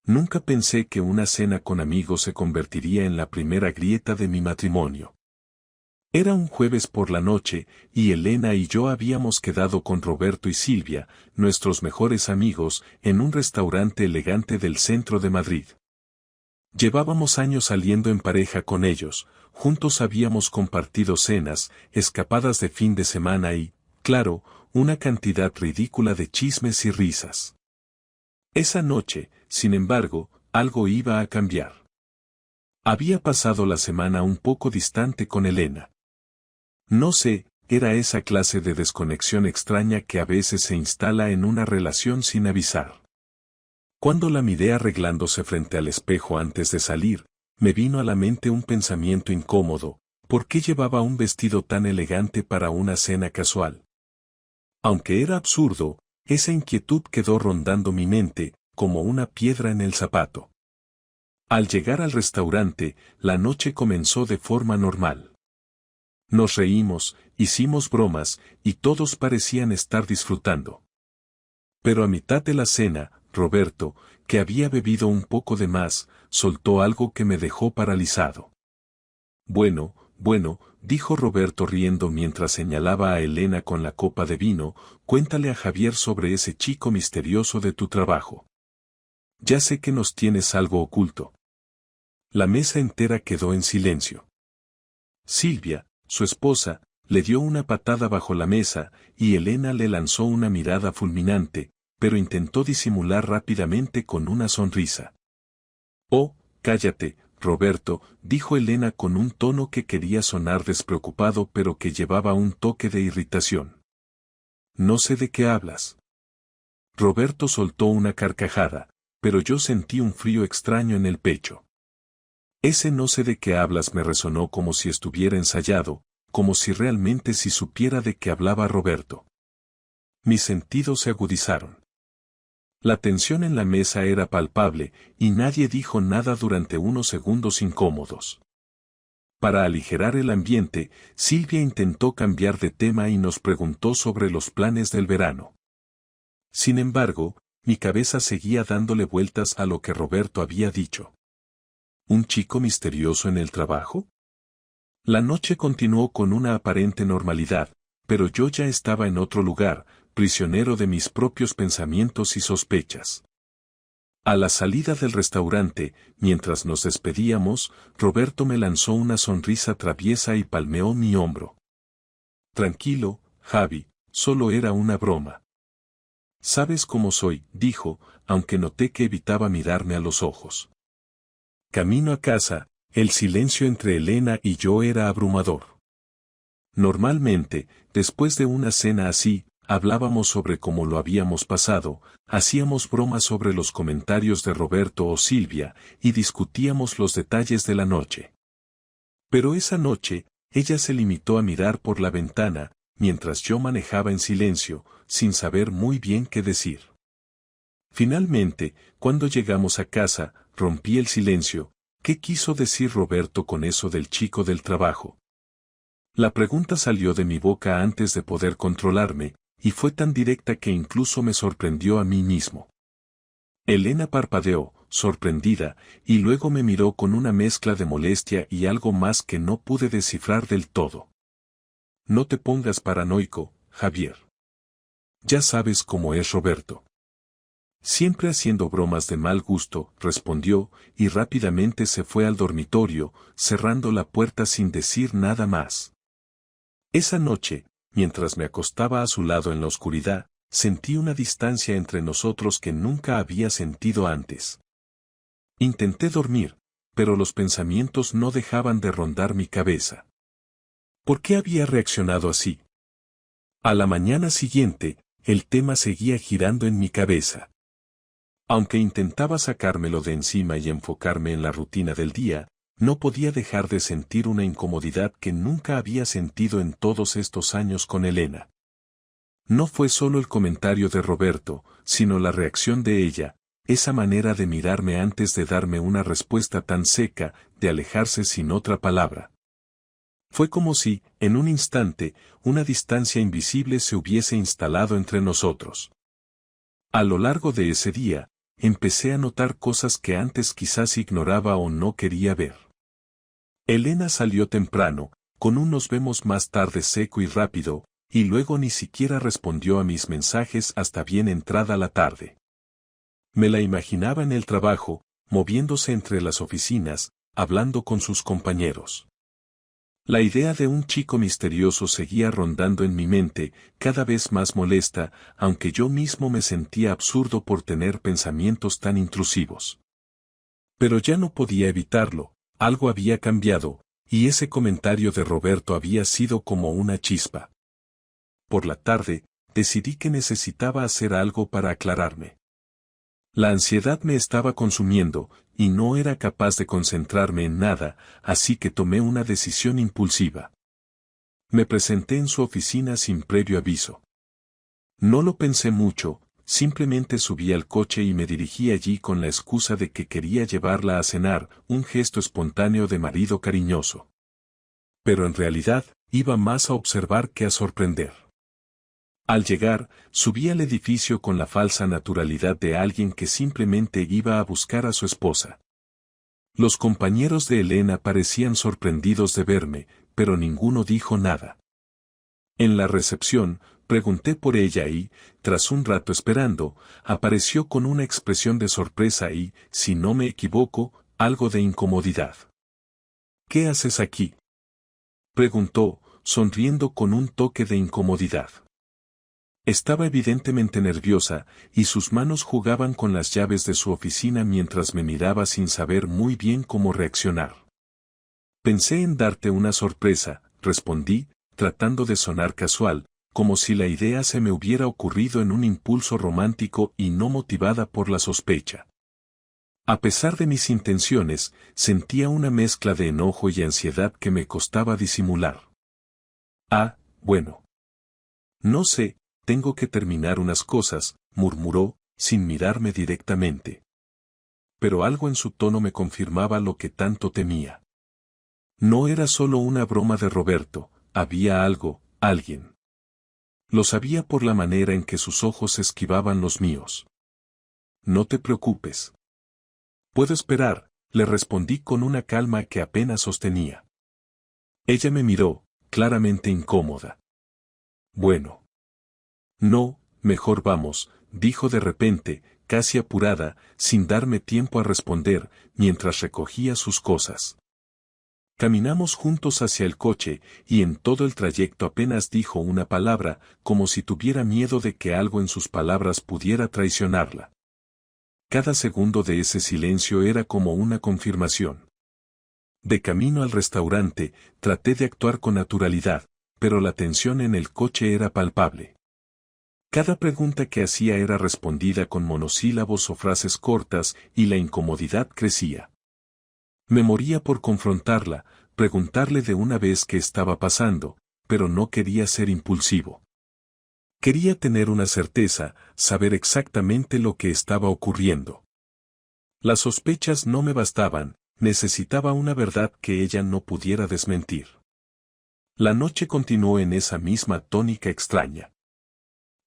Nunca pensé que una cena con amigos se convertiría en la primera grieta de mi matrimonio. Era un jueves por la noche, y Elena y yo habíamos quedado con Roberto y Silvia, nuestros mejores amigos, en un restaurante elegante del centro de Madrid. Llevábamos años saliendo en pareja con ellos, juntos habíamos compartido cenas, escapadas de fin de semana y, claro, una cantidad ridícula de chismes y risas. Esa noche, sin embargo, algo iba a cambiar. Había pasado la semana un poco distante con Elena. No sé, era esa clase de desconexión extraña que a veces se instala en una relación sin avisar. Cuando la miré arreglándose frente al espejo antes de salir, me vino a la mente un pensamiento incómodo: ¿por qué llevaba un vestido tan elegante para una cena casual? Aunque era absurdo, esa inquietud quedó rondando mi mente, como una piedra en el zapato. Al llegar al restaurante, la noche comenzó de forma normal. Nos reímos, hicimos bromas, y todos parecían estar disfrutando. Pero a mitad de la cena, Roberto, que había bebido un poco de más, soltó algo que me dejó paralizado. Bueno, dijo Roberto riendo mientras señalaba a Elena con la copa de vino, cuéntale a Javier sobre ese chico misterioso de tu trabajo. Ya sé que nos tienes algo oculto. La mesa entera quedó en silencio. Silvia, su esposa, le dio una patada bajo la mesa, y Elena le lanzó una mirada fulminante, pero intentó disimular rápidamente con una sonrisa. Oh, cállate, Roberto, dijo Elena con un tono que quería sonar despreocupado pero que llevaba un toque de irritación. No sé de qué hablas. Roberto soltó una carcajada, pero yo sentí un frío extraño en el pecho. Ese no sé de qué hablas me resonó como si estuviera ensayado, como si realmente sí supiera de qué hablaba Roberto. Mis sentidos se agudizaron. La tensión en la mesa era palpable, y nadie dijo nada durante unos segundos incómodos. Para aligerar el ambiente, Silvia intentó cambiar de tema y nos preguntó sobre los planes del verano. Sin embargo, mi cabeza seguía dándole vueltas a lo que Roberto había dicho. ¿Un chico misterioso en el trabajo? La noche continuó con una aparente normalidad, pero yo ya estaba en otro lugar, prisionero de mis propios pensamientos y sospechas. A la salida del restaurante, mientras nos despedíamos, Roberto me lanzó una sonrisa traviesa y palmeó mi hombro. Tranquilo, Javi, solo era una broma. Sabes cómo soy, dijo, aunque noté que evitaba mirarme a los ojos. Camino a casa, el silencio entre Elena y yo era abrumador. Normalmente, después de una cena así, hablábamos sobre cómo lo habíamos pasado, hacíamos bromas sobre los comentarios de Roberto o Silvia, y discutíamos los detalles de la noche. Pero esa noche, ella se limitó a mirar por la ventana, mientras yo manejaba en silencio, sin saber muy bien qué decir. Finalmente, cuando llegamos a casa, rompí el silencio. ¿Qué quiso decir Roberto con eso del chico del trabajo? La pregunta salió de mi boca antes de poder controlarme, y fue tan directa que incluso me sorprendió a mí mismo. Elena parpadeó, sorprendida, y luego me miró con una mezcla de molestia y algo más que no pude descifrar del todo. No te pongas paranoico, Javier. Ya sabes cómo es Roberto. Siempre haciendo bromas de mal gusto, respondió, y rápidamente se fue al dormitorio, cerrando la puerta sin decir nada más. Esa noche, mientras me acostaba a su lado en la oscuridad, sentí una distancia entre nosotros que nunca había sentido antes. Intenté dormir, pero los pensamientos no dejaban de rondar mi cabeza. ¿Por qué había reaccionado así? A la mañana siguiente, el tema seguía girando en mi cabeza. Aunque intentaba sacármelo de encima y enfocarme en la rutina del día, no podía dejar de sentir una incomodidad que nunca había sentido en todos estos años con Elena. No fue solo el comentario de Roberto, sino la reacción de ella, esa manera de mirarme antes de darme una respuesta tan seca, de alejarse sin otra palabra. Fue como si, en un instante, una distancia invisible se hubiese instalado entre nosotros. A lo largo de ese día, empecé a notar cosas que antes quizás ignoraba o no quería ver. Elena salió temprano, con un nos vemos más tarde seco y rápido, y luego ni siquiera respondió a mis mensajes hasta bien entrada la tarde. Me la imaginaba en el trabajo, moviéndose entre las oficinas, hablando con sus compañeros. La idea de un chico misterioso seguía rondando en mi mente, cada vez más molesta, aunque yo mismo me sentía absurdo por tener pensamientos tan intrusivos. Pero ya no podía evitarlo, algo había cambiado, y ese comentario de Roberto había sido como una chispa. Por la tarde, decidí que necesitaba hacer algo para aclararme. La ansiedad me estaba consumiendo, y no era capaz de concentrarme en nada, así que tomé una decisión impulsiva. Me presenté en su oficina sin previo aviso. No lo pensé mucho, simplemente subí al coche y me dirigí allí con la excusa de que quería llevarla a cenar, un gesto espontáneo de marido cariñoso. Pero en realidad, iba más a observar que a sorprender. Al llegar, subí al edificio con la falsa naturalidad de alguien que simplemente iba a buscar a su esposa. Los compañeros de Elena parecían sorprendidos de verme, pero ninguno dijo nada. En la recepción, pregunté por ella y, tras un rato esperando, apareció con una expresión de sorpresa y, si no me equivoco, algo de incomodidad. ¿Qué haces aquí?, preguntó, sonriendo con un toque de incomodidad. Estaba evidentemente nerviosa, y sus manos jugaban con las llaves de su oficina mientras me miraba sin saber muy bien cómo reaccionar. Pensé en darte una sorpresa, respondí, tratando de sonar casual, como si la idea se me hubiera ocurrido en un impulso romántico y no motivada por la sospecha. A pesar de mis intenciones, sentía una mezcla de enojo y ansiedad que me costaba disimular. Ah, bueno. No sé. Tengo que terminar unas cosas, murmuró, sin mirarme directamente. Pero algo en su tono me confirmaba lo que tanto temía. No era solo una broma de Roberto, había algo, alguien. Lo sabía por la manera en que sus ojos esquivaban los míos. No te preocupes. Puedo esperar, le respondí con una calma que apenas sostenía. Ella me miró, claramente incómoda. Bueno. No, mejor vamos, dijo de repente, casi apurada, sin darme tiempo a responder, mientras recogía sus cosas. Caminamos juntos hacia el coche, y en todo el trayecto apenas dijo una palabra, como si tuviera miedo de que algo en sus palabras pudiera traicionarla. Cada segundo de ese silencio era como una confirmación. De camino al restaurante, traté de actuar con naturalidad, pero la tensión en el coche era palpable. Cada pregunta que hacía era respondida con monosílabos o frases cortas, y la incomodidad crecía. Me moría por confrontarla, preguntarle de una vez qué estaba pasando, pero no quería ser impulsivo. Quería tener una certeza, saber exactamente lo que estaba ocurriendo. Las sospechas no me bastaban, necesitaba una verdad que ella no pudiera desmentir. La noche continuó en esa misma tónica extraña.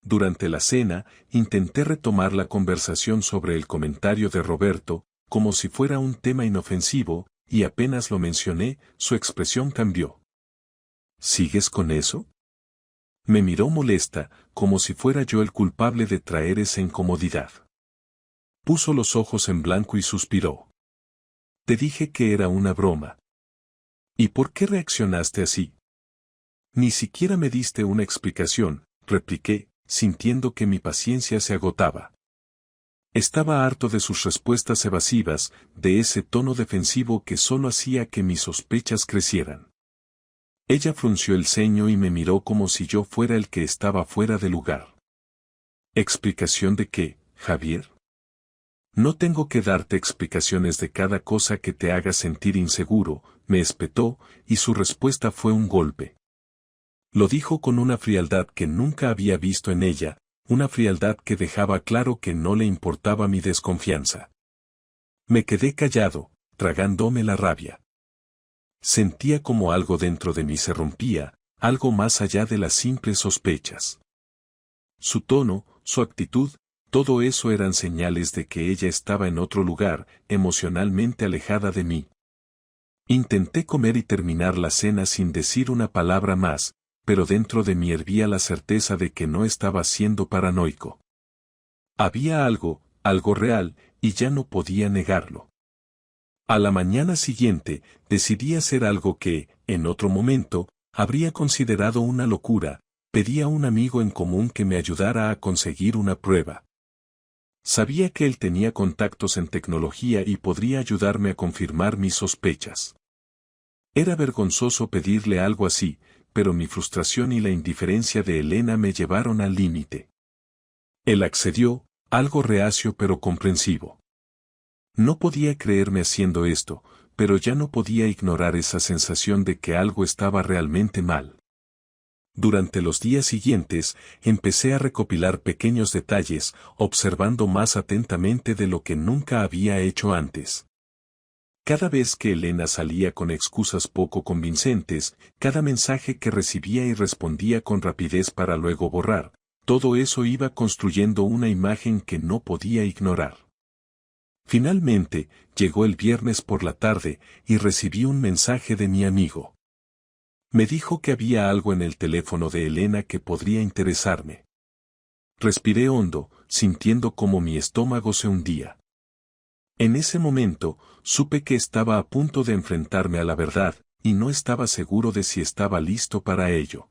Durante la cena, intenté retomar la conversación sobre el comentario de Roberto, como si fuera un tema inofensivo, y apenas lo mencioné, su expresión cambió. ¿Sigues con eso?, me miró molesta, como si fuera yo el culpable de traer esa incomodidad. Puso los ojos en blanco y suspiró. Te dije que era una broma. ¿Y por qué reaccionaste así? Ni siquiera me diste una explicación, repliqué, sintiendo que mi paciencia se agotaba. Estaba harto de sus respuestas evasivas, de ese tono defensivo que solo hacía que mis sospechas crecieran. Ella frunció el ceño y me miró como si yo fuera el que estaba fuera de lugar. ¿Explicación de qué, Javier? No tengo que darte explicaciones de cada cosa que te haga sentir inseguro, me espetó, y su respuesta fue un golpe. Lo dijo con una frialdad que nunca había visto en ella, una frialdad que dejaba claro que no le importaba mi desconfianza. Me quedé callado, tragándome la rabia. Sentía como algo dentro de mí se rompía, algo más allá de las simples sospechas. Su tono, su actitud, Todo eso eran señales de que ella estaba en otro lugar, emocionalmente alejada de mí. Intenté comer y terminar la cena sin decir una palabra más, pero dentro de mí hervía la certeza de que no estaba siendo paranoico. Había algo real, y ya no podía negarlo. A la mañana siguiente, decidí hacer algo que, en otro momento, habría considerado una locura. Pedí a un amigo en común que me ayudara a conseguir una prueba. Sabía que él tenía contactos en tecnología y podría ayudarme a confirmar mis sospechas. Era vergonzoso pedirle algo así, pero mi frustración y la indiferencia de Elena me llevaron al límite. Él accedió, algo reacio pero comprensivo. No podía creerme haciendo esto, pero ya no podía ignorar esa sensación de que algo estaba realmente mal. Durante los días siguientes, empecé a recopilar pequeños detalles, observando más atentamente de lo que nunca había hecho antes. Cada vez que Elena salía con excusas poco convincentes, cada mensaje que recibía y respondía con rapidez para luego borrar, todo eso iba construyendo una imagen que no podía ignorar. Finalmente, llegó el viernes por la tarde y recibí un mensaje de mi amigo. Me dijo que había algo en el teléfono de Elena que podría interesarme. Respiré hondo, sintiendo cómo mi estómago se hundía. En ese momento, supe que estaba a punto de enfrentarme a la verdad, y no estaba seguro de si estaba listo para ello.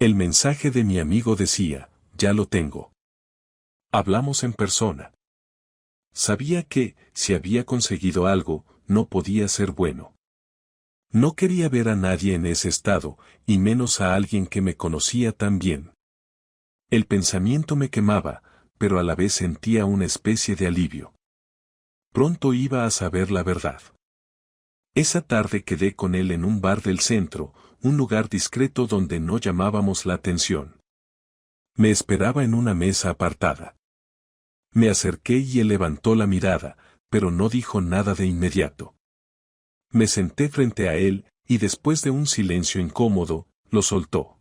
El mensaje de mi amigo decía, ya lo tengo. Hablamos en persona. Sabía que, si había conseguido algo, no podía ser bueno. No quería ver a nadie en ese estado, y menos a alguien que me conocía tan bien. El pensamiento me quemaba, pero a la vez sentía una especie de alivio. Pronto iba a saber la verdad. Esa tarde quedé con él en un bar del centro, un lugar discreto donde no llamábamos la atención. Me esperaba en una mesa apartada. Me acerqué y él levantó la mirada, pero no dijo nada de inmediato. Me senté frente a él, y después de un silencio incómodo, lo soltó.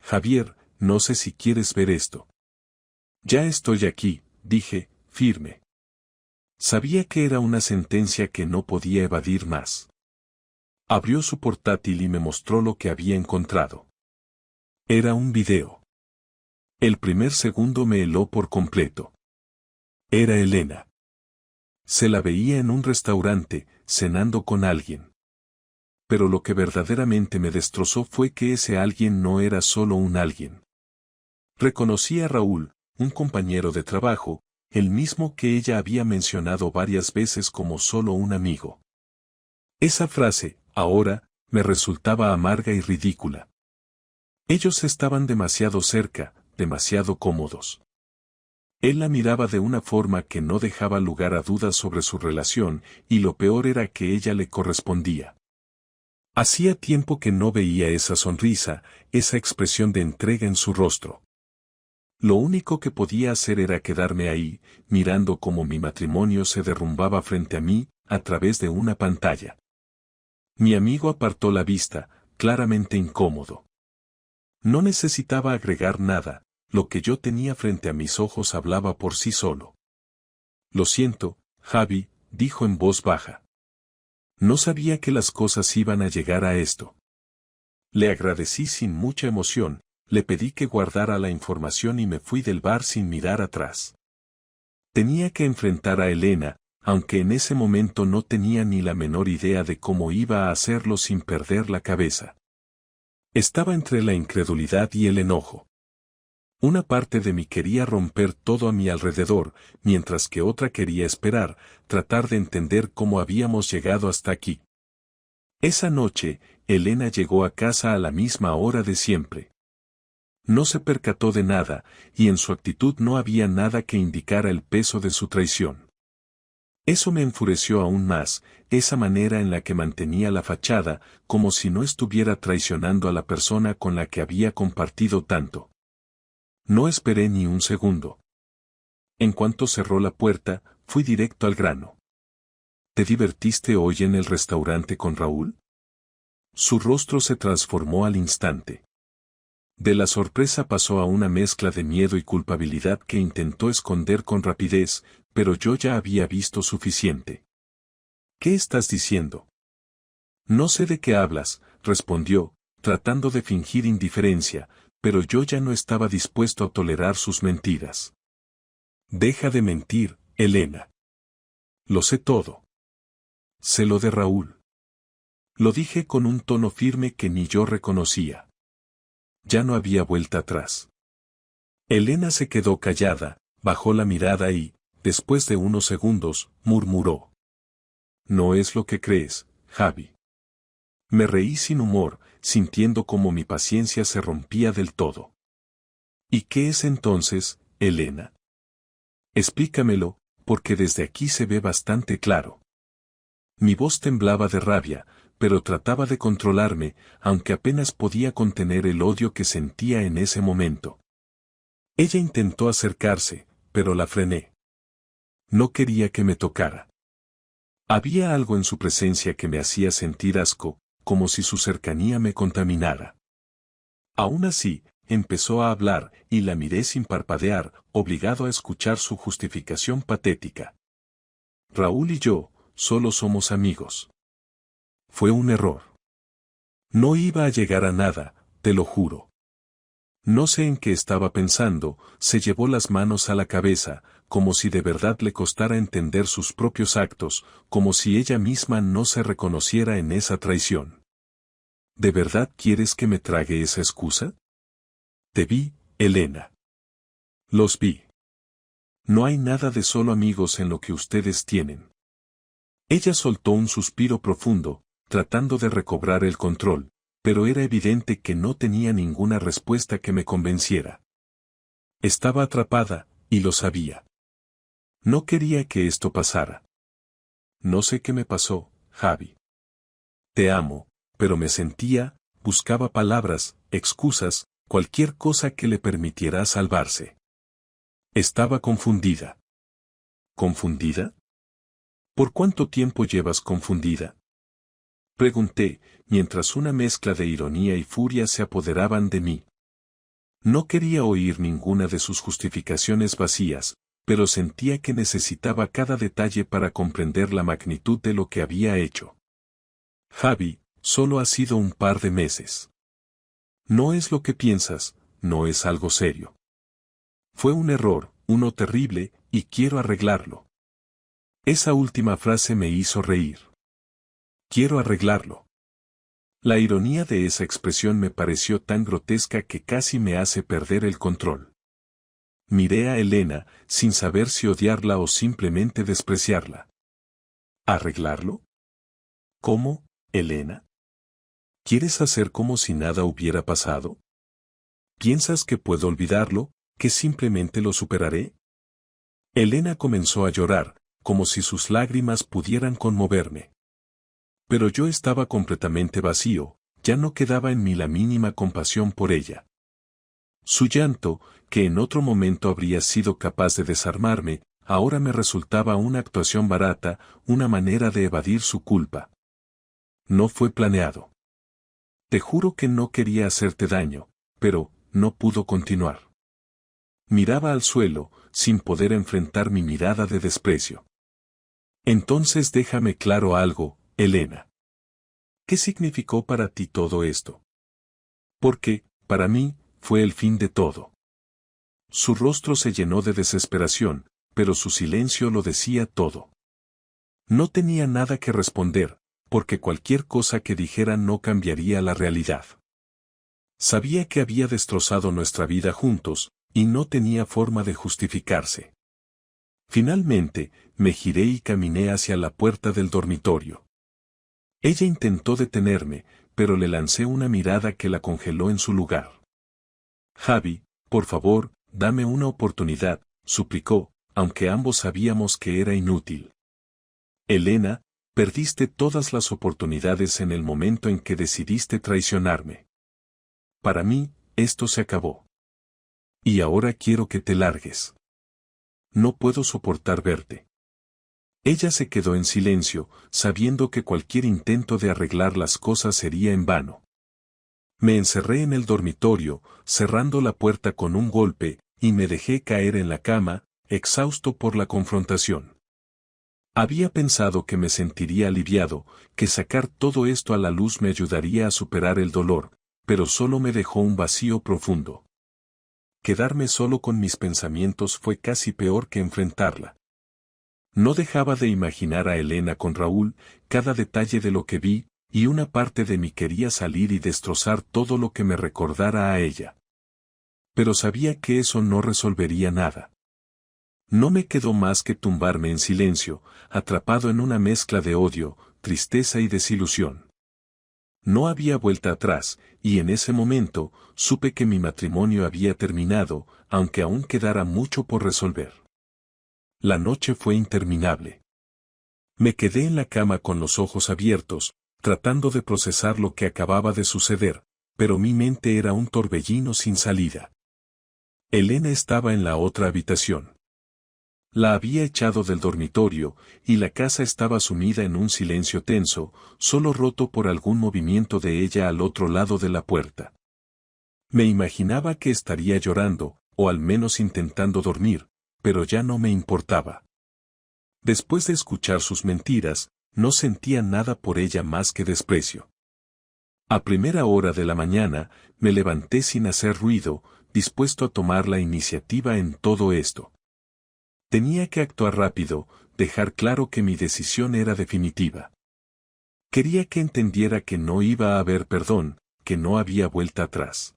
Javier, no sé si quieres ver esto. Ya estoy aquí, dije, firme. Sabía que era una sentencia que no podía evadir más. Abrió su portátil y me mostró lo que había encontrado. Era un video. El primer segundo me heló por completo. Era Elena. Se la veía en un restaurante, cenando con alguien. Pero lo que verdaderamente me destrozó fue que ese alguien no era solo un alguien. Reconocí a Raúl, un compañero de trabajo, el mismo que ella había mencionado varias veces como solo un amigo. Esa frase, ahora, me resultaba amarga y ridícula. Ellos estaban demasiado cerca, demasiado cómodos. Él la miraba de una forma que no dejaba lugar a dudas sobre su relación, y lo peor era que ella le correspondía. Hacía tiempo que no veía esa sonrisa, esa expresión de entrega en su rostro. Lo único que podía hacer era quedarme ahí, mirando cómo mi matrimonio se derrumbaba frente a mí, a través de una pantalla. Mi amigo apartó la vista, claramente incómodo. No necesitaba agregar nada, lo que yo tenía frente a mis ojos hablaba por sí solo. Lo siento, Javi, dijo en voz baja. No sabía que las cosas iban a llegar a esto. Le agradecí sin mucha emoción, le pedí que guardara la información y me fui del bar sin mirar atrás. Tenía que enfrentar a Elena, aunque en ese momento no tenía ni la menor idea de cómo iba a hacerlo sin perder la cabeza. Estaba entre la incredulidad y el enojo. Una parte de mí quería romper todo a mi alrededor, mientras que otra quería esperar, tratar de entender cómo habíamos llegado hasta aquí. Esa noche, Elena llegó a casa a la misma hora de siempre. No se percató de nada, y en su actitud no había nada que indicara el peso de su traición. Eso me enfureció aún más, esa manera en la que mantenía la fachada, como si no estuviera traicionando a la persona con la que había compartido tanto. No esperé ni un segundo. En cuanto cerró la puerta, fui directo al grano. ¿Te divertiste hoy en el restaurante con Raúl? Su rostro se transformó al instante. De la sorpresa pasó a una mezcla de miedo y culpabilidad que intentó esconder con rapidez, pero yo ya había visto suficiente. ¿Qué estás diciendo? No sé de qué hablas, respondió, tratando de fingir indiferencia, pero yo ya no estaba dispuesto a tolerar sus mentiras. Deja de mentir, Elena. Lo sé todo. Sé lo de Raúl. Lo dije con un tono firme que ni yo reconocía. Ya no había vuelta atrás. Elena se quedó callada, bajó la mirada y, después de unos segundos, murmuró. No es lo que crees, Javi. Me reí sin humor, sintiendo como mi paciencia se rompía del todo. ¿Y qué es entonces, Elena? Explícamelo, porque desde aquí se ve bastante claro. Mi voz temblaba de rabia, pero trataba de controlarme, aunque apenas podía contener el odio que sentía en ese momento. Ella intentó acercarse, pero la frené. No quería que me tocara. Había algo en su presencia que me hacía sentir asco, como si su cercanía me contaminara. Aún así, empezó a hablar, y la miré sin parpadear, obligado a escuchar su justificación patética. Raúl y yo, solo somos amigos. Fue un error. No iba a llegar a nada, te lo juro. No sé en qué estaba pensando, se llevó las manos a la cabeza, como si de verdad le costara entender sus propios actos, como si ella misma no se reconociera en esa traición. ¿De verdad quieres que me trague esa excusa? Te vi, Elena. Los vi. No hay nada de solo amigos en lo que ustedes tienen. Ella soltó un suspiro profundo, tratando de recobrar el control, pero era evidente que no tenía ninguna respuesta que me convenciera. Estaba atrapada, y lo sabía. No quería que esto pasara. No sé qué me pasó, Javi. Te amo, pero me sentía, buscaba palabras, excusas, cualquier cosa que le permitiera salvarse. Estaba confundida. ¿Confundida? ¿Por cuánto tiempo llevas confundida? Pregunté, mientras una mezcla de ironía y furia se apoderaban de mí. No quería oír ninguna de sus justificaciones vacías, pero sentía que necesitaba cada detalle para comprender la magnitud de lo que había hecho. Javi, solo ha sido un par de meses. No es lo que piensas, no es algo serio. Fue un error, uno terrible, y quiero arreglarlo. Esa última frase me hizo reír. Quiero arreglarlo. La ironía de esa expresión me pareció tan grotesca que casi me hace perder el control. Miré a Elena, sin saber si odiarla o simplemente despreciarla. ¿Arreglarlo? ¿Cómo, Elena? ¿Quieres hacer como si nada hubiera pasado? ¿Piensas que puedo olvidarlo, que simplemente lo superaré? Elena comenzó a llorar, como si sus lágrimas pudieran conmoverme. Pero yo estaba completamente vacío, ya no quedaba en mí la mínima compasión por ella. Su llanto, que en otro momento habría sido capaz de desarmarme, ahora me resultaba una actuación barata, una manera de evadir su culpa. No fue planeado. Te juro que no quería hacerte daño, pero no pudo continuar. Miraba al suelo, sin poder enfrentar mi mirada de desprecio. Entonces déjame claro algo, Elena. ¿Qué significó para ti todo esto? Porque, para mí, fue el fin de todo. Su rostro se llenó de desesperación, pero su silencio lo decía todo. No tenía nada que responder, porque cualquier cosa que dijera no cambiaría la realidad. Sabía que había destrozado nuestra vida juntos, y no tenía forma de justificarse. Finalmente, me giré y caminé hacia la puerta del dormitorio. Ella intentó detenerme, pero le lancé una mirada que la congeló en su lugar. Javi, por favor, dame una oportunidad, suplicó, aunque ambos sabíamos que era inútil. Elena, perdiste todas las oportunidades en el momento en que decidiste traicionarme. Para mí, esto se acabó. Y ahora quiero que te largues. No puedo soportar verte. Ella se quedó en silencio, sabiendo que cualquier intento de arreglar las cosas sería en vano. Me encerré en el dormitorio, cerrando la puerta con un golpe, y me dejé caer en la cama, exhausto por la confrontación. Había pensado que me sentiría aliviado, que sacar todo esto a la luz me ayudaría a superar el dolor, pero solo me dejó un vacío profundo. Quedarme solo con mis pensamientos fue casi peor que enfrentarla. No dejaba de imaginar a Elena con Raúl, cada detalle de lo que vi, y una parte de mí quería salir y destrozar todo lo que me recordara a ella. Pero sabía que eso no resolvería nada. No me quedó más que tumbarme en silencio, atrapado en una mezcla de odio, tristeza y desilusión. No había vuelta atrás, y en ese momento, supe que mi matrimonio había terminado, aunque aún quedara mucho por resolver. La noche fue interminable. Me quedé en la cama con los ojos abiertos, tratando de procesar lo que acababa de suceder, pero mi mente era un torbellino sin salida. Elena estaba en la otra habitación. La había echado del dormitorio, y la casa estaba sumida en un silencio tenso, solo roto por algún movimiento de ella al otro lado de la puerta. Me imaginaba que estaría llorando, o al menos intentando dormir, pero ya no me importaba. Después de escuchar sus mentiras, no sentía nada por ella más que desprecio. A primera hora de la mañana, me levanté sin hacer ruido, dispuesto a tomar la iniciativa en todo esto. Tenía que actuar rápido, dejar claro que mi decisión era definitiva. Quería que entendiera que no iba a haber perdón, que no había vuelta atrás.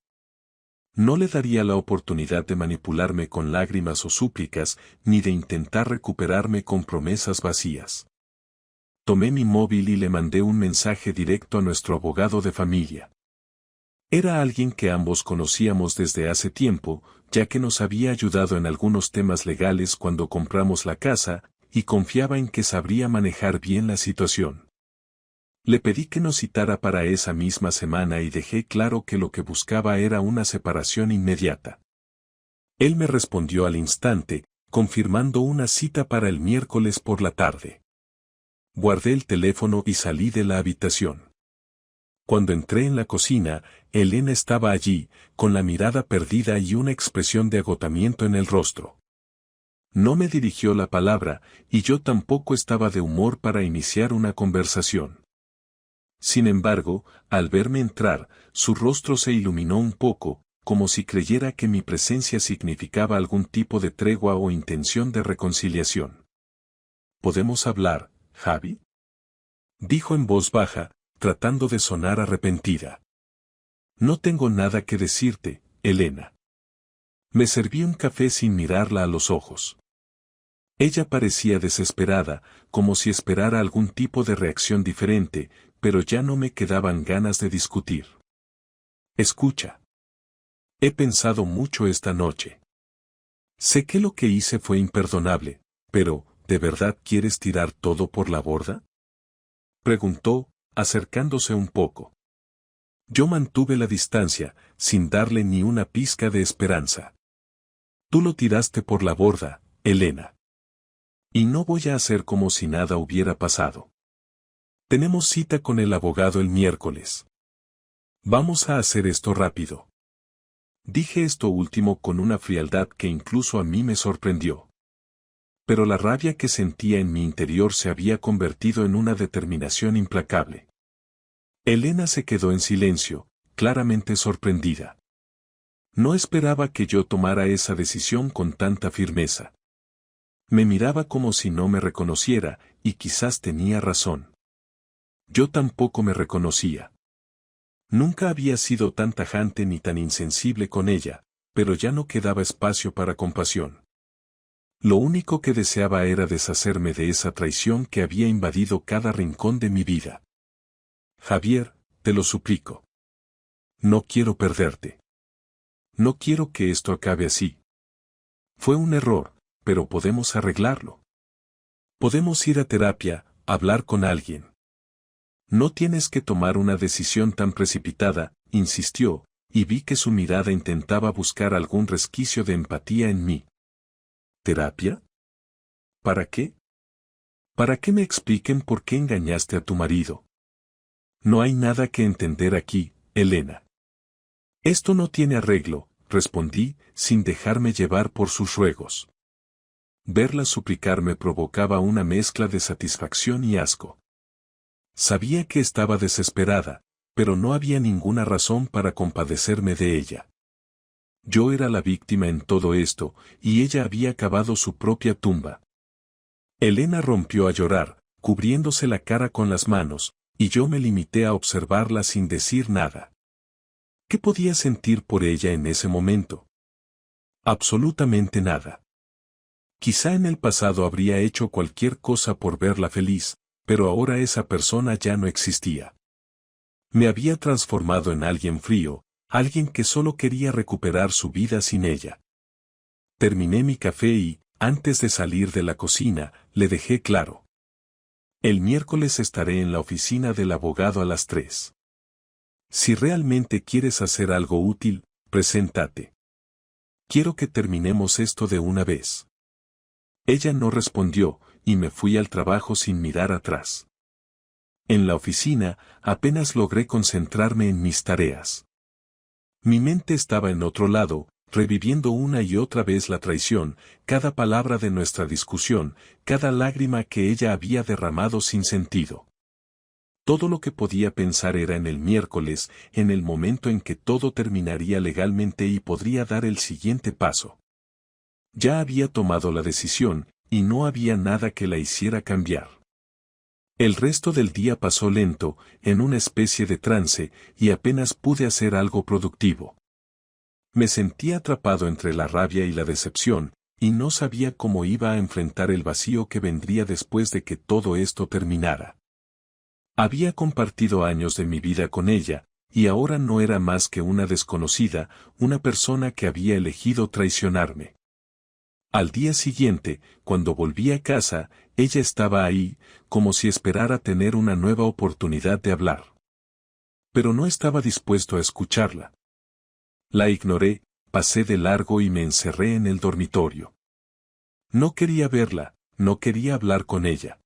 No le daría la oportunidad de manipularme con lágrimas o súplicas, ni de intentar recuperarme con promesas vacías. Tomé mi móvil y le mandé un mensaje directo a nuestro abogado de familia. Era alguien que ambos conocíamos desde hace tiempo, ya que nos había ayudado en algunos temas legales cuando compramos la casa, y confiaba en que sabría manejar bien la situación. Le pedí que nos citara para esa misma semana y dejé claro que lo que buscaba era una separación inmediata. Él me respondió al instante, confirmando una cita para el miércoles por la tarde. Guardé el teléfono y salí de la habitación. Cuando entré en la cocina, Elena estaba allí, con la mirada perdida y una expresión de agotamiento en el rostro. No me dirigió la palabra, y yo tampoco estaba de humor para iniciar una conversación. Sin embargo, al verme entrar, su rostro se iluminó un poco, como si creyera que mi presencia significaba algún tipo de tregua o intención de reconciliación. ¿Podemos hablar, Javi?, dijo en voz baja, tratando de sonar arrepentida. No tengo nada que decirte, Elena. Me serví un café sin mirarla a los ojos. Ella parecía desesperada, como si esperara algún tipo de reacción diferente, pero ya no me quedaban ganas de discutir. Escucha. He pensado mucho esta noche. Sé que lo que hice fue imperdonable, pero, ¿de verdad quieres tirar todo por la borda?, preguntó, acercándose un poco. Yo mantuve la distancia, sin darle ni una pizca de esperanza. Tú lo tiraste por la borda, Elena. Y no voy a hacer como si nada hubiera pasado. Tenemos cita con el abogado el miércoles. Vamos a hacer esto rápido. Dije esto último con una frialdad que incluso a mí me sorprendió. Pero la rabia que sentía en mi interior se había convertido en una determinación implacable. Elena se quedó en silencio, claramente sorprendida. No esperaba que yo tomara esa decisión con tanta firmeza. Me miraba como si no me reconociera, y quizás tenía razón. Yo tampoco me reconocía. Nunca había sido tan tajante ni tan insensible con ella, pero ya no quedaba espacio para compasión. Lo único que deseaba era deshacerme de esa traición que había invadido cada rincón de mi vida. Javier, te lo suplico. No quiero perderte. No quiero que esto acabe así. Fue un error, pero podemos arreglarlo. Podemos ir a terapia, hablar con alguien. No tienes que tomar una decisión tan precipitada, insistió, y vi que su mirada intentaba buscar algún resquicio de empatía en mí. ¿Terapia? ¿Para qué? ¿Para que me expliquen por qué engañaste a tu marido? No hay nada que entender aquí, Elena. Esto no tiene arreglo, respondí, sin dejarme llevar por sus ruegos. Verla suplicar me provocaba una mezcla de satisfacción y asco. Sabía que estaba desesperada, pero no había ninguna razón para compadecerme de ella. Yo era la víctima en todo esto, y ella había cavado su propia tumba. Elena rompió a llorar, cubriéndose la cara con las manos, y yo me limité a observarla sin decir nada. ¿Qué podía sentir por ella en ese momento? Absolutamente nada. Quizá en el pasado habría hecho cualquier cosa por verla feliz, pero ahora esa persona ya no existía. Me había transformado en alguien frío, alguien que solo quería recuperar su vida sin ella. Terminé mi café y, antes de salir de la cocina, le dejé claro. El miércoles estaré en la oficina del abogado a las 3. Si realmente quieres hacer algo útil, preséntate. Quiero que terminemos esto de una vez. Ella no respondió, y me fui al trabajo sin mirar atrás. En la oficina, apenas logré concentrarme en mis tareas. Mi mente estaba en otro lado, reviviendo una y otra vez la traición, cada palabra de nuestra discusión, cada lágrima que ella había derramado sin sentido. Todo lo que podía pensar era en el miércoles, en el momento en que todo terminaría legalmente y podría dar el siguiente paso. Ya había tomado la decisión, y no había nada que la hiciera cambiar. El resto del día pasó lento, en una especie de trance, y apenas pude hacer algo productivo. Me sentía atrapado entre la rabia y la decepción, y no sabía cómo iba a enfrentar el vacío que vendría después de que todo esto terminara. Había compartido años de mi vida con ella, y ahora no era más que una desconocida, una persona que había elegido traicionarme. Al día siguiente, cuando volví a casa, ella estaba ahí, como si esperara tener una nueva oportunidad de hablar. Pero no estaba dispuesto a escucharla. La ignoré, pasé de largo y me encerré en el dormitorio. No quería verla, no quería hablar con ella.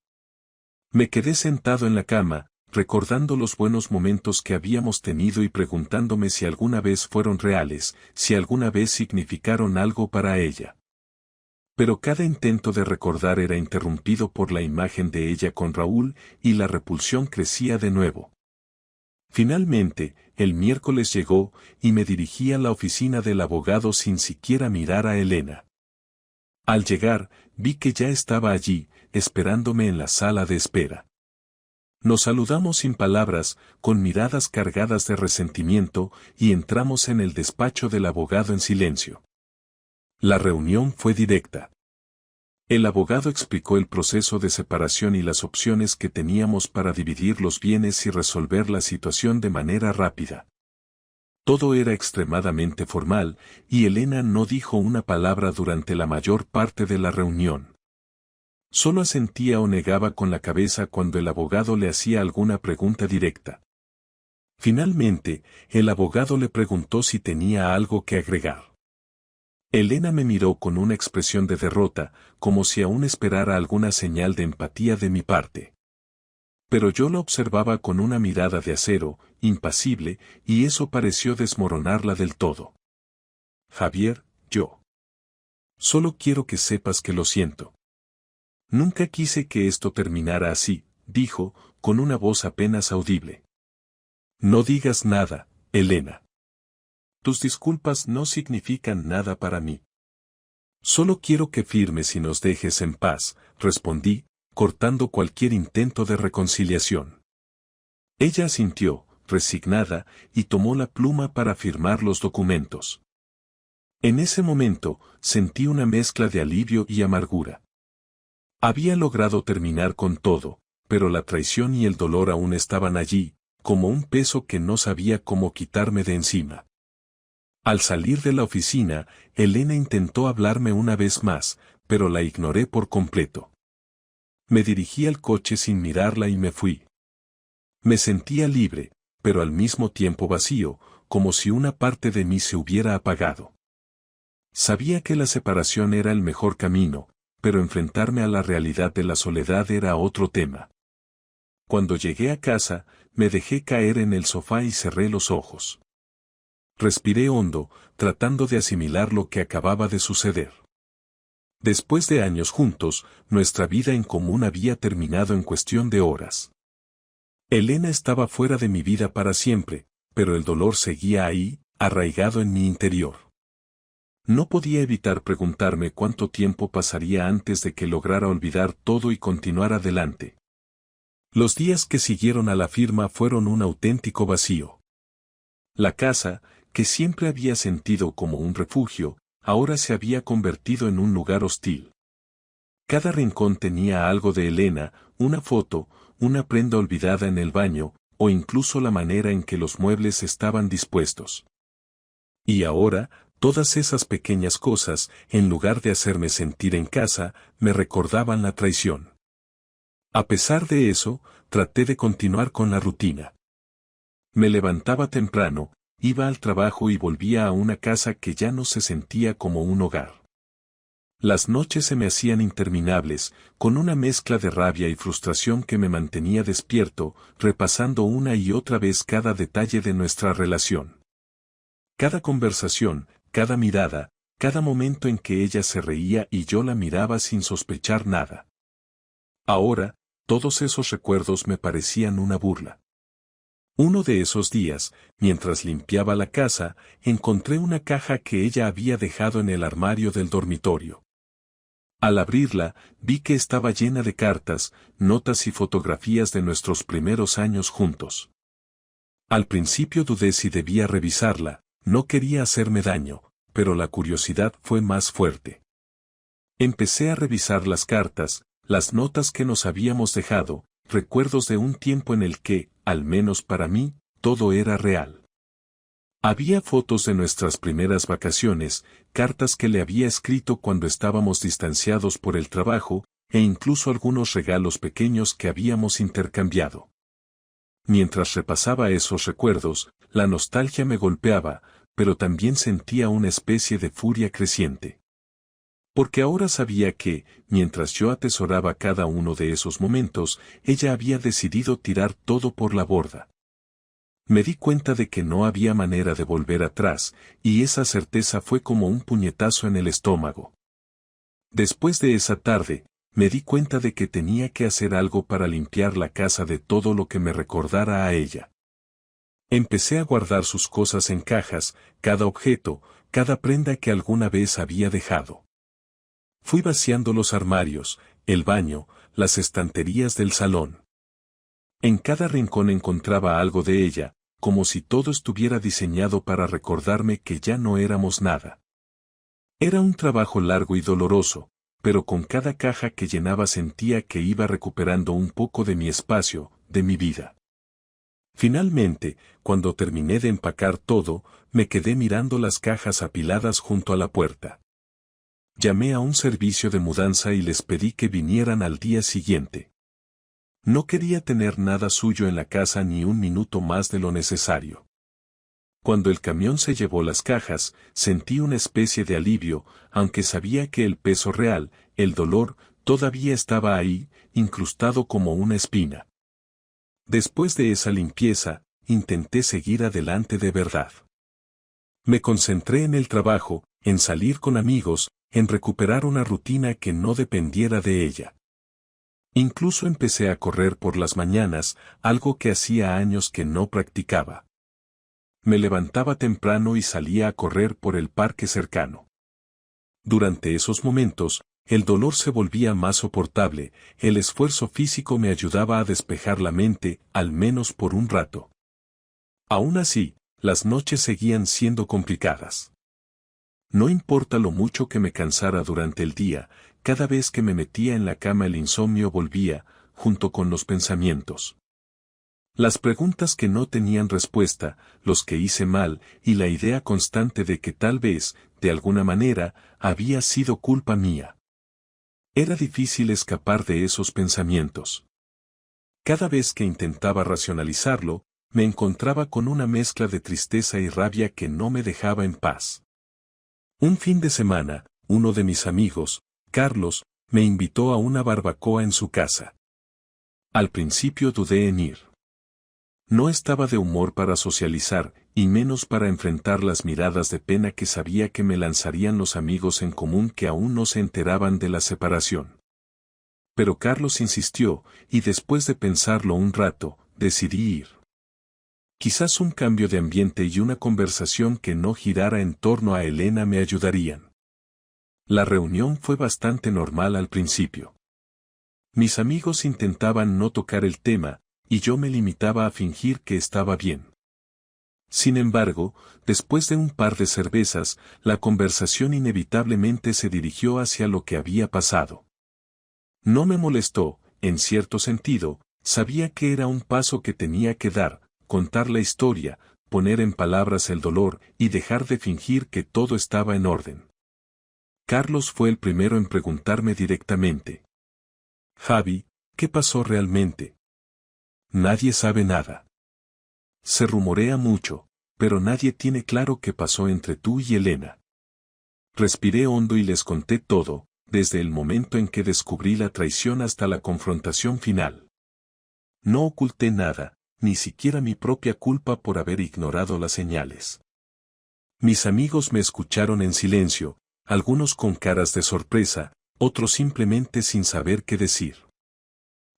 Me quedé sentado en la cama, recordando los buenos momentos que habíamos tenido y preguntándome si alguna vez fueron reales, si alguna vez significaron algo para ella. Pero cada intento de recordar era interrumpido por la imagen de ella con Raúl, y la repulsión crecía de nuevo. Finalmente, el miércoles llegó, y me dirigí a la oficina del abogado sin siquiera mirar a Elena. Al llegar, vi que ya estaba allí, esperándome en la sala de espera. Nos saludamos sin palabras, con miradas cargadas de resentimiento, y entramos en el despacho del abogado en silencio. La reunión fue directa. El abogado explicó el proceso de separación y las opciones que teníamos para dividir los bienes y resolver la situación de manera rápida. Todo era extremadamente formal, y Elena no dijo una palabra durante la mayor parte de la reunión. Solo asentía o negaba con la cabeza cuando el abogado le hacía alguna pregunta directa. Finalmente, el abogado le preguntó si tenía algo que agregar. Elena me miró con una expresión de derrota, como si aún esperara alguna señal de empatía de mi parte. Pero yo la observaba con una mirada de acero, impasible, y eso pareció desmoronarla del todo. Javier, yo. Solo quiero que sepas que lo siento. Nunca quise que esto terminara así, dijo, con una voz apenas audible. No digas nada, Elena. Tus disculpas no significan nada para mí. Solo quiero que firmes y nos dejes en paz, respondí, cortando cualquier intento de reconciliación. Ella asintió, resignada, y tomó la pluma para firmar los documentos. En ese momento, sentí una mezcla de alivio y amargura. Había logrado terminar con todo, pero la traición y el dolor aún estaban allí, como un peso que no sabía cómo quitarme de encima. Al salir de la oficina, Elena intentó hablarme una vez más, pero la ignoré por completo. Me dirigí al coche sin mirarla y me fui. Me sentía libre, pero al mismo tiempo vacío, como si una parte de mí se hubiera apagado. Sabía que la separación era el mejor camino, pero enfrentarme a la realidad de la soledad era otro tema. Cuando llegué a casa, me dejé caer en el sofá y cerré los ojos. respiré hondo, tratando de asimilar lo que acababa de suceder. Después de años juntos, nuestra vida en común había terminado en cuestión de horas. Elena estaba fuera de mi vida para siempre, pero el dolor seguía ahí, arraigado en mi interior. No podía evitar preguntarme cuánto tiempo pasaría antes de que lograra olvidar todo y continuar adelante. Los días que siguieron a la firma fueron un auténtico vacío. La casa, que siempre había sentido como un refugio, ahora se había convertido en un lugar hostil. Cada rincón tenía algo de Elena, una foto, una prenda olvidada en el baño, o incluso la manera en que los muebles estaban dispuestos. Y ahora, todas esas pequeñas cosas, en lugar de hacerme sentir en casa, me recordaban la traición. A pesar de eso, traté de continuar con la rutina. Me levantaba temprano, iba al trabajo y volvía a una casa que ya no se sentía como un hogar. Las noches se me hacían interminables, con una mezcla de rabia y frustración que me mantenía despierto, repasando una y otra vez cada detalle de nuestra relación. Cada conversación, cada mirada, cada momento en que ella se reía y yo la miraba sin sospechar nada. Ahora, todos esos recuerdos me parecían una burla. Uno de esos días, mientras limpiaba la casa, encontré una caja que ella había dejado en el armario del dormitorio. Al abrirla, vi que estaba llena de cartas, notas y fotografías de nuestros primeros años juntos. Al principio dudé si debía revisarla, no quería hacerme daño, pero la curiosidad fue más fuerte. Empecé a revisar las cartas, las notas que nos habíamos dejado, recuerdos de un tiempo en el que, al menos para mí, todo era real. Había fotos de nuestras primeras vacaciones, cartas que le había escrito cuando estábamos distanciados por el trabajo, e incluso algunos regalos pequeños que habíamos intercambiado. Mientras repasaba esos recuerdos, la nostalgia me golpeaba, pero también sentía una especie de furia creciente. Porque ahora sabía que, mientras yo atesoraba cada uno de esos momentos, ella había decidido tirar todo por la borda. Me di cuenta de que no había manera de volver atrás, y esa certeza fue como un puñetazo en el estómago. Después de esa tarde, me di cuenta de que tenía que hacer algo para limpiar la casa de todo lo que me recordara a ella. Empecé a guardar sus cosas en cajas, cada objeto, cada prenda que alguna vez había dejado. Fui vaciando los armarios, el baño, las estanterías del salón. En cada rincón encontraba algo de ella, como si todo estuviera diseñado para recordarme que ya no éramos nada. Era un trabajo largo y doloroso, pero con cada caja que llenaba sentía que iba recuperando un poco de mi espacio, de mi vida. Finalmente, cuando terminé de empacar todo, me quedé mirando las cajas apiladas junto a la puerta. Llamé a un servicio de mudanza y les pedí que vinieran al día siguiente. No quería tener nada suyo en la casa ni un minuto más de lo necesario. Cuando el camión se llevó las cajas, sentí una especie de alivio, aunque sabía que el peso real, el dolor, todavía estaba ahí, incrustado como una espina. Después de esa limpieza, intenté seguir adelante de verdad. Me concentré en el trabajo, en salir con amigos, en recuperar una rutina que no dependiera de ella. Incluso empecé a correr por las mañanas, algo que hacía años que no practicaba. Me levantaba temprano y salía a correr por el parque cercano. Durante esos momentos, el dolor se volvía más soportable, el esfuerzo físico me ayudaba a despejar la mente, al menos por un rato. Aún así, las noches seguían siendo complicadas. No importa lo mucho que me cansara durante el día, cada vez que me metía en la cama el insomnio volvía, junto con los pensamientos. Las preguntas que no tenían respuesta, los que hice mal, y la idea constante de que tal vez, de alguna manera, había sido culpa mía. Era difícil escapar de esos pensamientos. Cada vez que intentaba racionalizarlo, me encontraba con una mezcla de tristeza y rabia que no me dejaba en paz. Un fin de semana, uno de mis amigos, Carlos, me invitó a una barbacoa en su casa. Al principio dudé en ir. No estaba de humor para socializar, y menos para enfrentar las miradas de pena que sabía que me lanzarían los amigos en común que aún no se enteraban de la separación. Pero Carlos insistió, y después de pensarlo un rato, decidí ir. Quizás un cambio de ambiente y una conversación que no girara en torno a Elena me ayudarían. La reunión fue bastante normal al principio. Mis amigos intentaban no tocar el tema, y yo me limitaba a fingir que estaba bien. Sin embargo, después de un par de cervezas, la conversación inevitablemente se dirigió hacia lo que había pasado. No me molestó, en cierto sentido, sabía que era un paso que tenía que dar, contar la historia, poner en palabras el dolor y dejar de fingir que todo estaba en orden. Carlos fue el primero en preguntarme directamente. Javi, ¿qué pasó realmente? Nadie sabe nada. Se rumorea mucho, pero nadie tiene claro qué pasó entre tú y Elena. Respiré hondo y les conté todo, desde el momento en que descubrí la traición hasta la confrontación final. No oculté nada, ni siquiera mi propia culpa por haber ignorado las señales. Mis amigos me escucharon en silencio, algunos con caras de sorpresa, otros simplemente sin saber qué decir.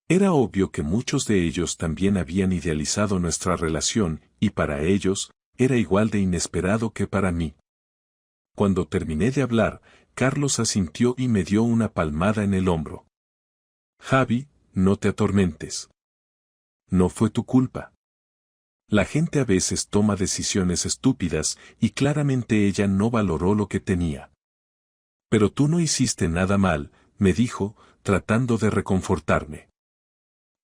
Era obvio que muchos de ellos también habían idealizado nuestra relación, y para ellos, era igual de inesperado que para mí. Cuando terminé de hablar, Carlos asintió y me dio una palmada en el hombro. Javi, no te atormentes. No fue tu culpa. La gente a veces toma decisiones estúpidas, y claramente ella no valoró lo que tenía. Pero tú no hiciste nada mal, me dijo, tratando de reconfortarme.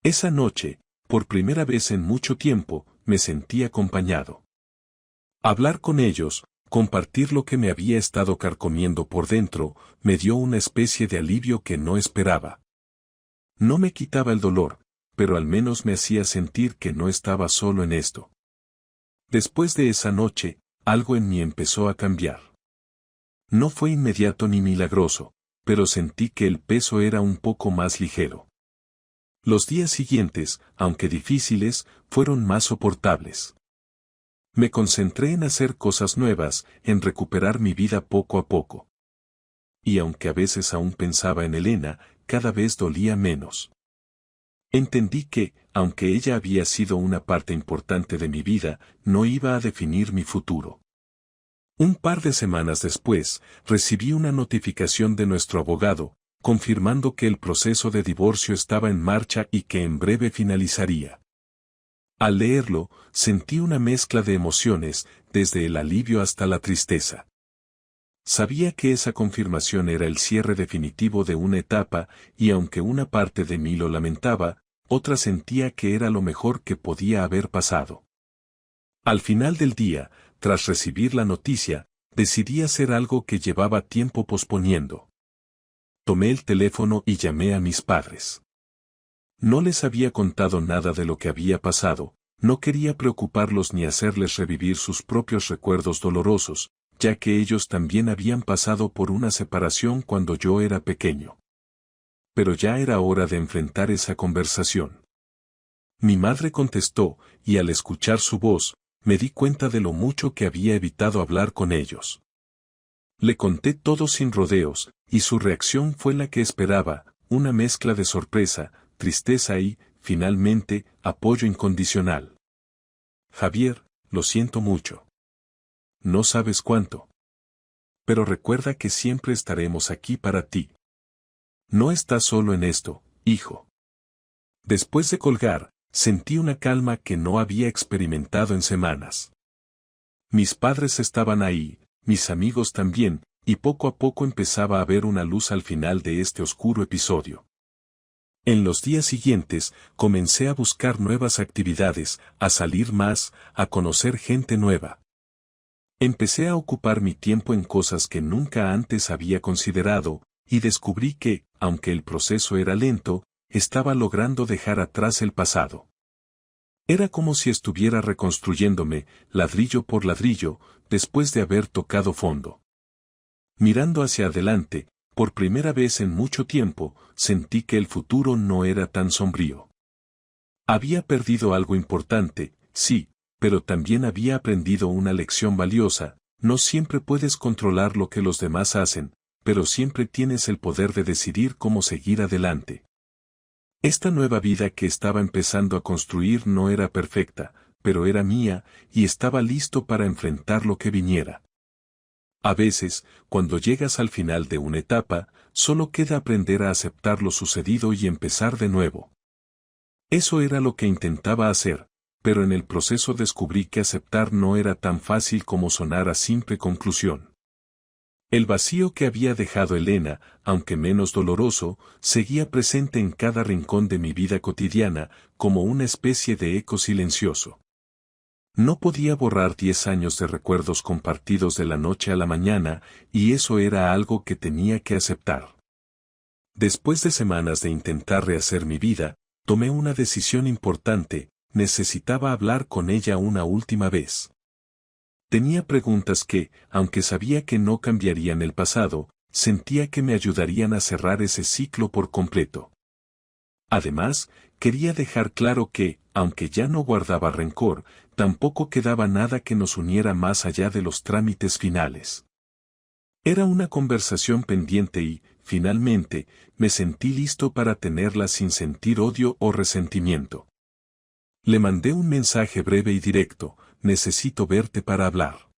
Esa noche, por primera vez en mucho tiempo, me sentí acompañado. Hablar con ellos, compartir lo que me había estado carcomiendo por dentro, me dio una especie de alivio que no esperaba. No me quitaba el dolor, pero al menos me hacía sentir que no estaba solo en esto. Después de esa noche, algo en mí empezó a cambiar. No fue inmediato ni milagroso, pero sentí que el peso era un poco más ligero. Los días siguientes, aunque difíciles, fueron más soportables. Me concentré en hacer cosas nuevas, en recuperar mi vida poco a poco. Y aunque a veces aún pensaba en Elena, cada vez dolía menos. Entendí que, aunque ella había sido una parte importante de mi vida, no iba a definir mi futuro. Un par de semanas después, recibí una notificación de nuestro abogado, confirmando que el proceso de divorcio estaba en marcha y que en breve finalizaría. Al leerlo, sentí una mezcla de emociones, desde el alivio hasta la tristeza. Sabía que esa confirmación era el cierre definitivo de una etapa, y aunque una parte de mí lo lamentaba, otra sentía que era lo mejor que podía haber pasado. Al final del día, tras recibir la noticia, decidí hacer algo que llevaba tiempo posponiendo. Tomé el teléfono y llamé a mis padres. No les había contado nada de lo que había pasado, no quería preocuparlos ni hacerles revivir sus propios recuerdos dolorosos, ya que ellos también habían pasado por una separación cuando yo era pequeño. Pero ya era hora de enfrentar esa conversación. Mi madre contestó, y al escuchar su voz, me di cuenta de lo mucho que había evitado hablar con ellos. Le conté todo sin rodeos, y su reacción fue la que esperaba, una mezcla de sorpresa, tristeza y, finalmente, apoyo incondicional. Javier, lo siento mucho. No sabes cuánto. Pero recuerda que siempre estaremos aquí para ti. No estás solo en esto, hijo. Después de colgar, sentí una calma que no había experimentado en semanas. Mis padres estaban ahí, mis amigos también, y poco a poco empezaba a ver una luz al final de este oscuro episodio. En los días siguientes, comencé a buscar nuevas actividades, a salir más, a conocer gente nueva. Empecé a ocupar mi tiempo en cosas que nunca antes había considerado, y descubrí que, aunque el proceso era lento, estaba logrando dejar atrás el pasado. Era como si estuviera reconstruyéndome, ladrillo por ladrillo, después de haber tocado fondo. Mirando hacia adelante, por primera vez en mucho tiempo, sentí que el futuro no era tan sombrío. Había perdido algo importante, sí, pero también había aprendido una lección valiosa: no siempre puedes controlar lo que los demás hacen, pero siempre tienes el poder de decidir cómo seguir adelante. Esta nueva vida que estaba empezando a construir no era perfecta, pero era mía, y estaba listo para enfrentar lo que viniera. A veces, cuando llegas al final de una etapa, solo queda aprender a aceptar lo sucedido y empezar de nuevo. Eso era lo que intentaba hacer, pero en el proceso descubrí que aceptar no era tan fácil como sonar a simple conclusión. El vacío que había dejado Elena, aunque menos doloroso, seguía presente en cada rincón de mi vida cotidiana, como una especie de eco silencioso. No podía borrar 10 años de recuerdos compartidos de la noche a la mañana, y eso era algo que tenía que aceptar. Después de semanas de intentar rehacer mi vida, tomé una decisión importante: necesitaba hablar con ella una última vez. Tenía preguntas que, aunque sabía que no cambiarían el pasado, sentía que me ayudarían a cerrar ese ciclo por completo. Además, quería dejar claro que, aunque ya no guardaba rencor, tampoco quedaba nada que nos uniera más allá de los trámites finales. Era una conversación pendiente y, finalmente, me sentí listo para tenerla sin sentir odio o resentimiento. Le mandé un mensaje breve y directo: necesito verte para hablar.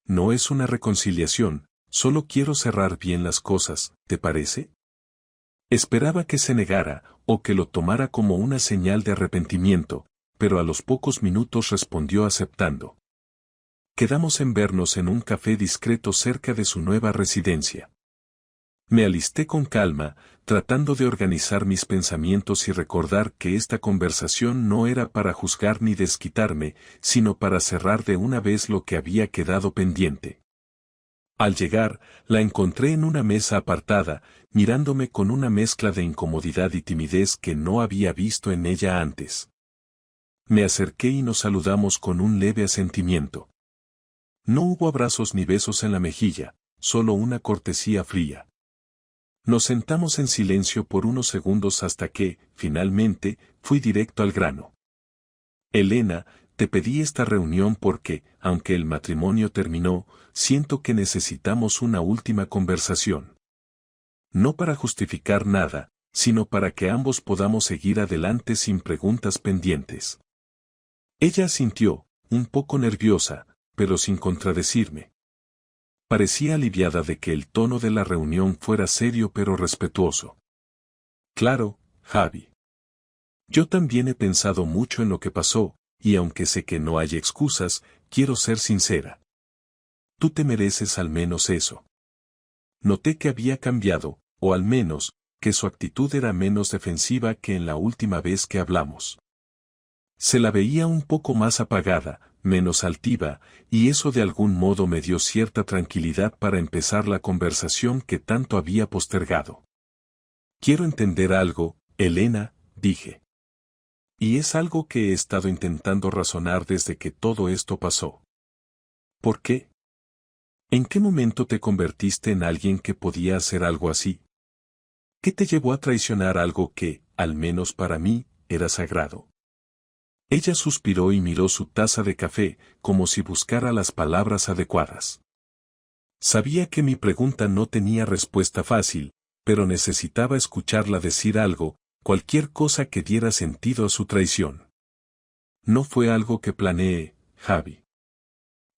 No es una reconciliación, solo quiero cerrar bien las cosas, ¿te parece? Esperaba que se negara, o que lo tomara como una señal de arrepentimiento, pero a los pocos minutos respondió aceptando. Quedamos en vernos en un café discreto cerca de su nueva residencia. Me alisté con calma, tratando de organizar mis pensamientos y recordar que esta conversación no era para juzgar ni desquitarme, sino para cerrar de una vez lo que había quedado pendiente. Al llegar, la encontré en una mesa apartada, mirándome con una mezcla de incomodidad y timidez que no había visto en ella antes. Me acerqué y nos saludamos con un leve asentimiento. No hubo abrazos ni besos en la mejilla, solo una cortesía fría. Nos sentamos en silencio por unos segundos hasta que, finalmente, fui directo al grano. Elena, te pedí esta reunión porque, aunque el matrimonio terminó, siento que necesitamos una última conversación. No para justificar nada, sino para que ambos podamos seguir adelante sin preguntas pendientes. Ella asintió, un poco nerviosa, pero sin contradecirme. Parecía aliviada de que el tono de la reunión fuera serio pero respetuoso. Claro, Javi. Yo también he pensado mucho en lo que pasó, y aunque sé que no hay excusas, quiero ser sincera. Tú te mereces al menos eso. Noté que había cambiado, o al menos, que su actitud era menos defensiva que en la última vez que hablamos. Se la veía un poco más apagada, menos altiva, y eso de algún modo me dio cierta tranquilidad para empezar la conversación que tanto había postergado. Quiero entender algo, Elena, dije. Y es algo que he estado intentando razonar desde que todo esto pasó. ¿Por qué? ¿En qué momento te convertiste en alguien que podía hacer algo así? ¿Qué te llevó a traicionar algo que, al menos para mí, era sagrado? Ella suspiró y miró su taza de café, como si buscara las palabras adecuadas. Sabía que mi pregunta no tenía respuesta fácil, pero necesitaba escucharla decir algo, cualquier cosa que diera sentido a su traición. No fue algo que planeé, Javi.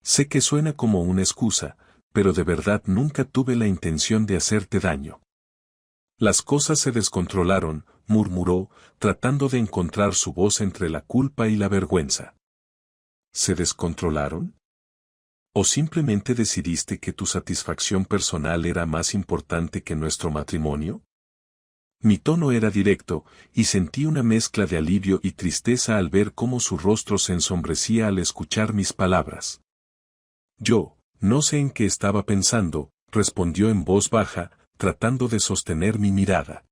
Sé que suena como una excusa, pero de verdad nunca tuve la intención de hacerte daño. Las cosas se descontrolaron, murmuró, tratando de encontrar su voz entre la culpa y la vergüenza. ¿Se descontrolaron? ¿O simplemente decidiste que tu satisfacción personal era más importante que nuestro matrimonio? Mi tono era directo, y sentí una mezcla de alivio y tristeza al ver cómo su rostro se ensombrecía al escuchar mis palabras. Yo, no sé en qué estaba pensando, respondió en voz baja, tratando de sostener mi mirada.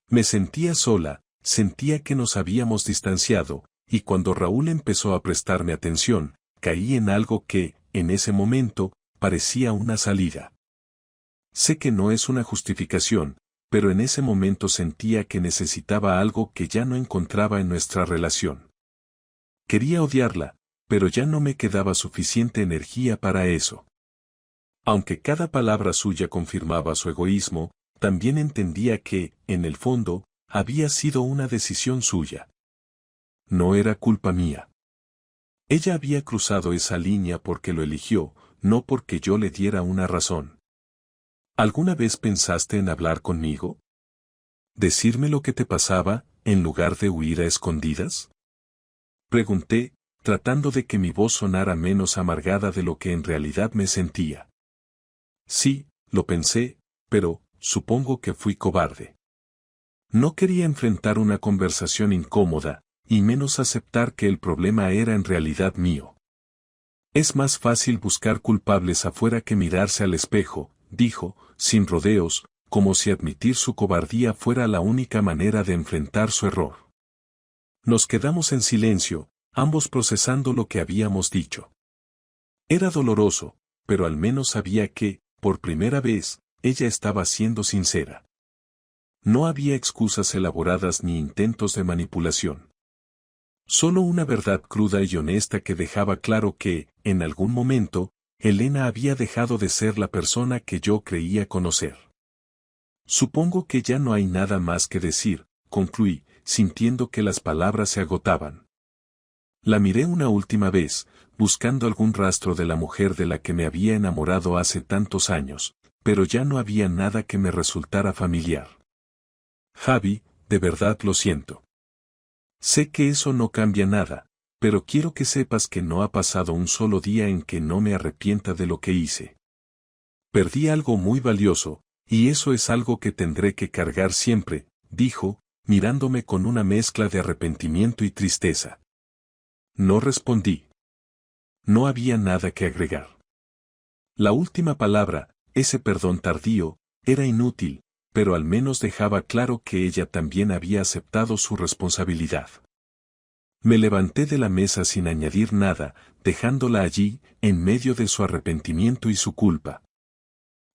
Me sentía sola, sentía que nos habíamos distanciado, y cuando Raúl empezó a prestarme atención, caí en algo que, en ese momento, parecía una salida. Sé que no es una justificación, pero en ese momento sentía que necesitaba algo que ya no encontraba en nuestra relación. Quería odiarla, pero ya no me quedaba suficiente energía para eso. Aunque cada palabra suya confirmaba su egoísmo, también entendía que, en el fondo, había sido una decisión suya. No era culpa mía. Ella había cruzado esa línea porque lo eligió, no porque yo le diera una razón. ¿Alguna vez pensaste en hablar conmigo? ¿Decirme lo que te pasaba, en lugar de huir a escondidas? Pregunté, tratando de que mi voz sonara menos amargada de lo que en realidad me sentía. Sí, lo pensé, pero, supongo que fui cobarde. No quería enfrentar una conversación incómoda, y menos aceptar que el problema era en realidad mío. Es más fácil buscar culpables afuera que mirarse al espejo, dijo, sin rodeos, como si admitir su cobardía fuera la única manera de enfrentar su error. Nos quedamos en silencio, ambos procesando lo que habíamos dicho. Era doloroso, pero al menos sabía que, por primera vez, ella estaba siendo sincera. No había excusas elaboradas ni intentos de manipulación. Solo una verdad cruda y honesta que dejaba claro que, en algún momento, Elena había dejado de ser la persona que yo creía conocer. Supongo que ya no hay nada más que decir, concluí, sintiendo que las palabras se agotaban. La miré una última vez, buscando algún rastro de la mujer de la que me había enamorado hace tantos años, pero ya no había nada que me resultara familiar. Javi, de verdad lo siento. Sé que eso no cambia nada, pero quiero que sepas que no ha pasado un solo día en que no me arrepienta de lo que hice. Perdí algo muy valioso, y eso es algo que tendré que cargar siempre, dijo, mirándome con una mezcla de arrepentimiento y tristeza. No respondí. No había nada que agregar. La última palabra, ese perdón tardío, era inútil, pero al menos dejaba claro que ella también había aceptado su responsabilidad. Me levanté de la mesa sin añadir nada, dejándola allí, en medio de su arrepentimiento y su culpa.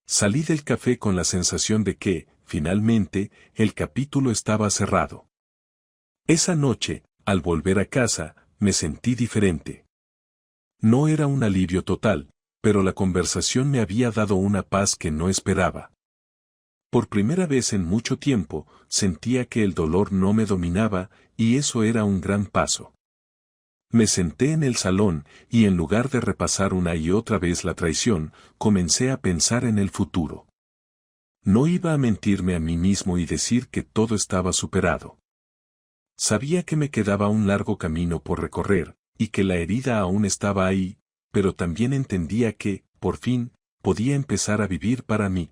Salí del café con la sensación de que, finalmente, el capítulo estaba cerrado. Esa noche, al volver a casa, me sentí diferente. No era un alivio total, pero la conversación me había dado una paz que no esperaba. Por primera vez en mucho tiempo, sentía que el dolor no me dominaba, y eso era un gran paso. Me senté en el salón, y en lugar de repasar una y otra vez la traición, comencé a pensar en el futuro. No iba a mentirme a mí mismo y decir que todo estaba superado. Sabía que me quedaba un largo camino por recorrer, y que la herida aún estaba ahí, pero también entendía que, por fin, podía empezar a vivir para mí.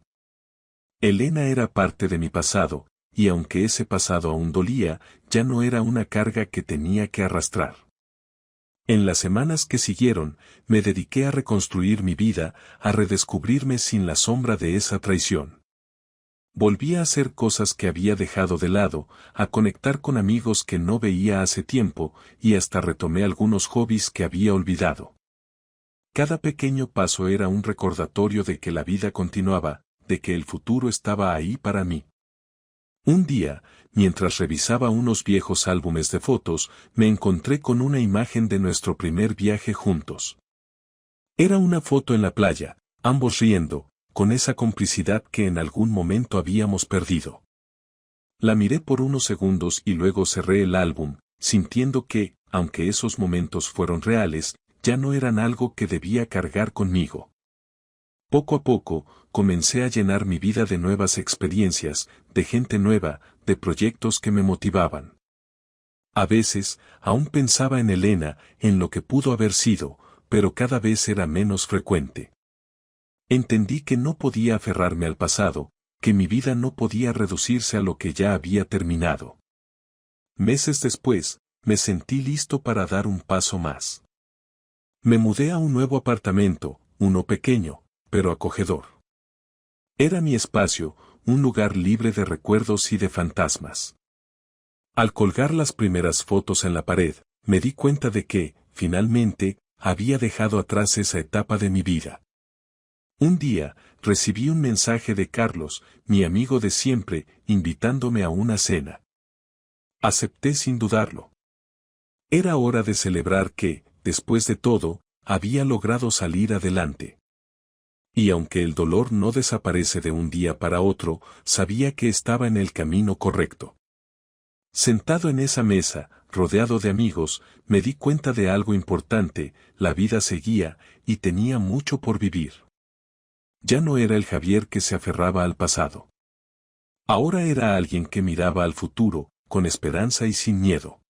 Elena era parte de mi pasado, y aunque ese pasado aún dolía, ya no era una carga que tenía que arrastrar. En las semanas que siguieron, me dediqué a reconstruir mi vida, a redescubrirme sin la sombra de esa traición. Volví a hacer cosas que había dejado de lado, a conectar con amigos que no veía hace tiempo, y hasta retomé algunos hobbies que había olvidado. Cada pequeño paso era un recordatorio de que la vida continuaba, de que el futuro estaba ahí para mí. Un día, mientras revisaba unos viejos álbumes de fotos, me encontré con una imagen de nuestro primer viaje juntos. Era una foto en la playa, ambos riendo, con esa complicidad que en algún momento habíamos perdido. La miré por unos segundos y luego cerré el álbum, sintiendo que, aunque esos momentos fueron reales, ya no eran algo que debía cargar conmigo. Poco a poco, comencé a llenar mi vida de nuevas experiencias, de gente nueva, de proyectos que me motivaban. A veces, aún pensaba en Elena, en lo que pudo haber sido, pero cada vez era menos frecuente. Entendí que no podía aferrarme al pasado, que mi vida no podía reducirse a lo que ya había terminado. Meses después, me sentí listo para dar un paso más. Me mudé a un nuevo apartamento, uno pequeño, pero acogedor. Era mi espacio, un lugar libre de recuerdos y de fantasmas. Al colgar las primeras fotos en la pared, me di cuenta de que, finalmente, había dejado atrás esa etapa de mi vida. Un día, recibí un mensaje de Carlos, mi amigo de siempre, invitándome a una cena. Acepté sin dudarlo. Era hora de celebrar que, después de todo, había logrado salir adelante. Y aunque el dolor no desaparece de un día para otro, sabía que estaba en el camino correcto. Sentado en esa mesa, rodeado de amigos, me di cuenta de algo importante: la vida seguía, y tenía mucho por vivir. Ya no era el Javier que se aferraba al pasado. Ahora era alguien que miraba al futuro, con esperanza y sin miedo.